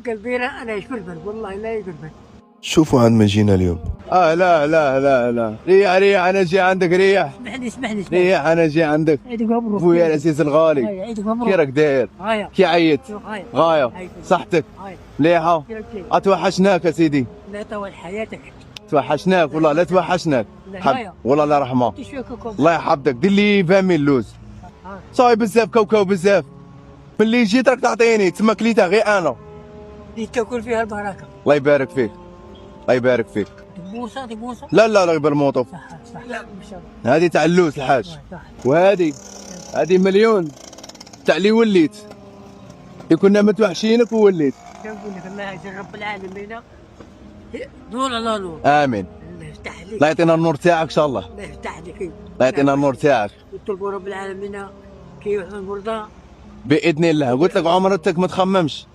قلبي انا يشبر والله لا يقلبك. شوفوا عند من جينا اليوم. لا لا لا لا، ريح ريح، انا جي عندك ريح. اسمحني ريح، انا جي عندك. عيدك مبروك اخويا العزيز الغالي، عيدك مبروك. كي راك داير؟ غاية كي عيت؟ غاية غاية، صحتك غاية. مليحة؟ كيف؟ اتوحشناك يا سيدي، لا طول حياتك. توحشناك والله، لا توحشناك. لا والله الله يرحمه، تشوفكم. الله يحفظك. دير لي 20 لوز صاي بزاف، كاوكاو بزاف. ملي جيت راك تعطيني تما كليتها غير انا. اللي تاكل فيها البركة. الله يبارك فيك، الله يبارك فيك. تبوسة تبوسة. لا لا لا، غير الموطوف. صح لا ان شاء الله. هذه تاع اللوز الحاج، صح. وهذه مليون تاع اللي وليت. كنا متوحشينك ووليت. نقول لك الله يجزي رب العالمين نور على نور. امين. الله يفتح عليك. الله يعطينا النور تاعك ان شاء الله. الله يفتح عليك. الله يعطينا النور تاعك نطلبوا رب العالمين كي يحب المرضى. باذن الله. قلت لك عمرتك ما تخممش.